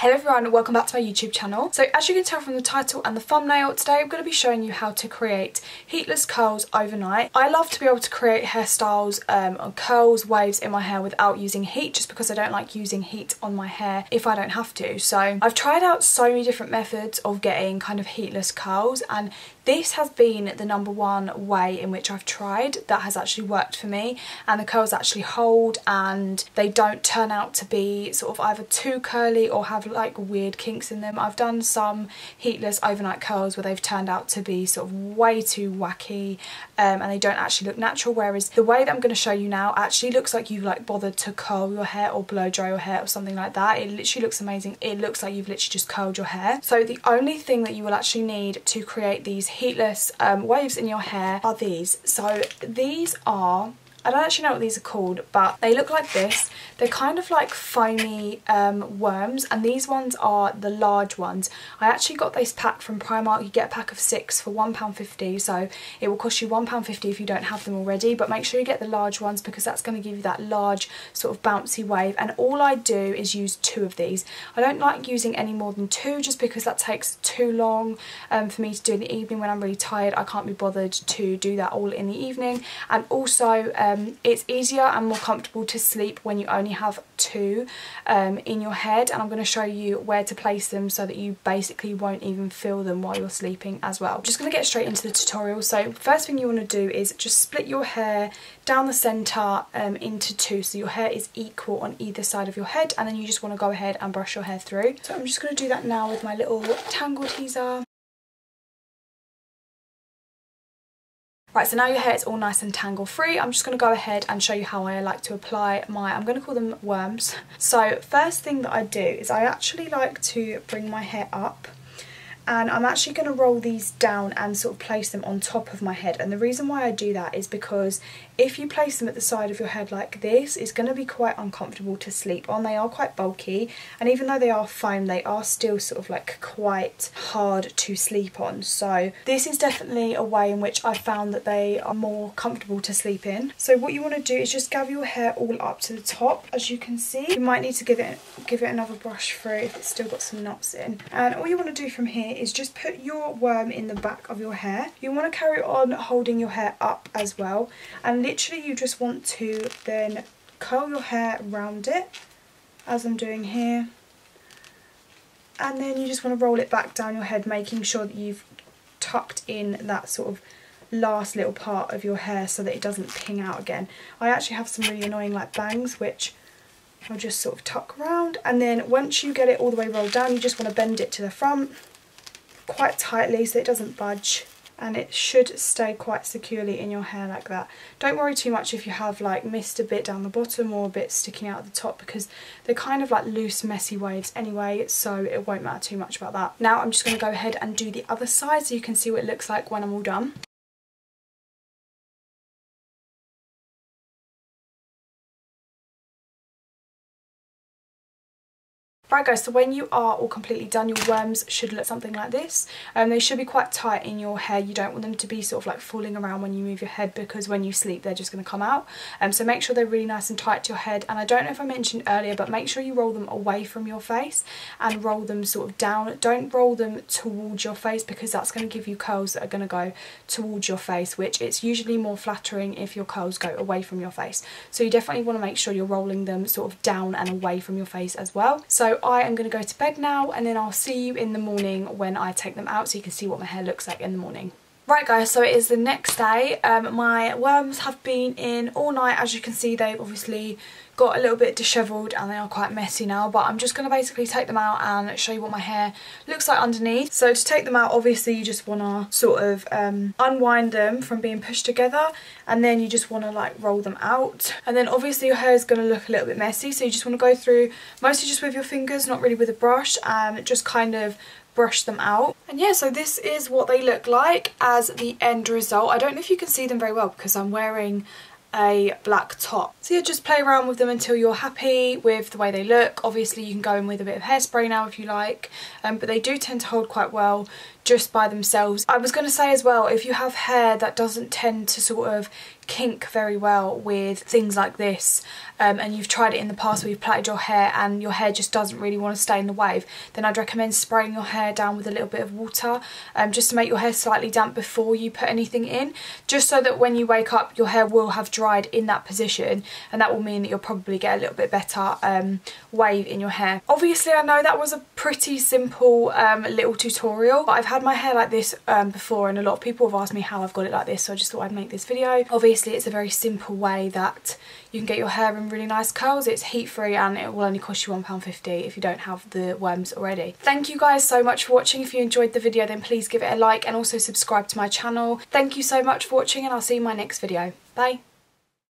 Hello everyone, welcome back to my YouTube channel. So as you can tell from the title and the thumbnail, today I'm going to be showing you how to create heatless curls overnight. I love to be able to create hairstyles on curls, waves in my hair without using heat, just because I don't like using heat on my hair if I don't have to. So I've tried out so many different methods of getting kind of heatless curls, and this has been the #1 way in which I've tried that has actually worked for me, and the curls actually hold and they don't turn out to be sort of either too curly or have like weird kinks in them. I've done some heatless overnight curls where they've turned out to be sort of way too wacky and they don't actually look natural, whereas the way that I'm going to show you now actually looks like you've like bothered to curl your hair or blow dry your hair or something like that. It literally looks amazing. It looks like you've literally just curled your hair. So the only thing that you will actually need to create these heatless waves in your hair are these. So these are, I don't actually know what these are called, but they look like this. They're kind of like foamy worms, and these ones are the large ones. I actually got this pack from Primark. You get a pack of 6 for £1.50, so it will cost you £1.50 if you don't have them already, but make sure you get the large ones because that's going to give you that large sort of bouncy wave. And all I do is use 2 of these. I don't like using any more than 2 just because that takes too long for me to do in the evening when I'm really tired. I can't be bothered to do that all in the evening, and also it's easier and more comfortable to sleep when you only have 2 in your head, and I'm going to show you where to place them so that you basically won't even feel them while you're sleeping as well. I'm just going to get straight into the tutorial. So first thing you want to do is just split your hair down the centre into 2, so your hair is equal on either side of your head, and then you just want to go ahead and brush your hair through. So I'm just going to do that now with my little tangle teaser. Right, so now your hair is all nice and tangle free. I'm just going to go ahead and show you how I like to apply my, I'm going to call them worms. So first thing that I do is I actually like to bring my hair up, and I'm actually going to roll these down and sort of place them on top of my head. And the reason why I do that is because if you place them at the side of your head like this, it's going to be quite uncomfortable to sleep on. They are quite bulky, and even though they are foam, they are still sort of like quite hard to sleep on. So this is definitely a way in which I found that they are more comfortable to sleep in. So what you want to do is just gather your hair all up to the top, as you can see. You might need to give it another brush through if it's still got some knots in. And all you want to do from here is just put your worm in the back of your hair. You want to carry on holding your hair up as well, and literally you just want to then curl your hair around it as I'm doing here, and then you just want to roll it back down your head, making sure that you've tucked in that sort of last little part of your hair so that it doesn't ping out again. I actually have some really annoying like bangs which I'll just sort of tuck around, and then once you get it all the way rolled down, you just want to bend it to the front quite tightly so it doesn't budge, and it should stay quite securely in your hair like that. Don't worry too much if you have like missed a bit down the bottom or a bit sticking out at the top, because they're kind of like loose messy waves anyway, so it won't matter too much about that. Now I'm just going to go ahead and do the other side so you can see what it looks like when I'm all done. Right guys, so when you are all completely done, your worms should look something like this. They should be quite tight in your hair. You don't want them to be sort of like falling around when you move your head, because when you sleep they're just going to come out. So make sure they're really nice and tight to your head, and I don't know if I mentioned earlier, but make sure you roll them away from your face and roll them sort of down. Don't roll them towards your face, because that's going to give you curls that are going to go towards your face, which it's usually more flattering if your curls go away from your face. So you definitely want to make sure you're rolling them sort of down and away from your face as well. So I am going to go to bed now, and then I'll see you in the morning when I take them out so you can see what my hair looks like in the morning. Right guys, so it is the next day. My worms have been in all night. As you can see, they've obviously got a little bit dishevelled and they are quite messy now, but I'm just going to basically take them out and show you what my hair looks like underneath. So to take them out, obviously you just want to sort of unwind them from being pushed together, and then you just want to like roll them out, and then obviously your hair is going to look a little bit messy, so you just want to go through mostly just with your fingers, not really with a brush, and just kind of brush them out. And yeah, so this is what they look like as the end result. I don't know if you can see them very well because I'm wearing a black top. So yeah, just play around with them until you're happy with the way they look. Obviously you can go in with a bit of hairspray now if you like, but they do tend to hold quite well just by themselves. I was going to say as well, if you have hair that doesn't tend to sort of kink very well with things like this, and you've tried it in the past where you've plaited your hair and your hair just doesn't really want to stay in the wave, then I'd recommend spraying your hair down with a little bit of water, just to make your hair slightly damp before you put anything in, just so that when you wake up your hair will have dried in that position, and that will mean that you'll probably get a little bit better wave in your hair. Obviously I know that was a pretty simple little tutorial, but I've had my hair like this before, and a lot of people have asked me how I've got it like this, so I just thought I'd make this video. Obviously it's a very simple way that you can get your hair in really nice curls. It's heat free and it will only cost you £1.50 if you don't have the worms already. Thank you guys so much for watching. If you enjoyed the video then please give it a like and also subscribe to my channel. Thank you so much for watching, and I'll see you in my next video. Bye.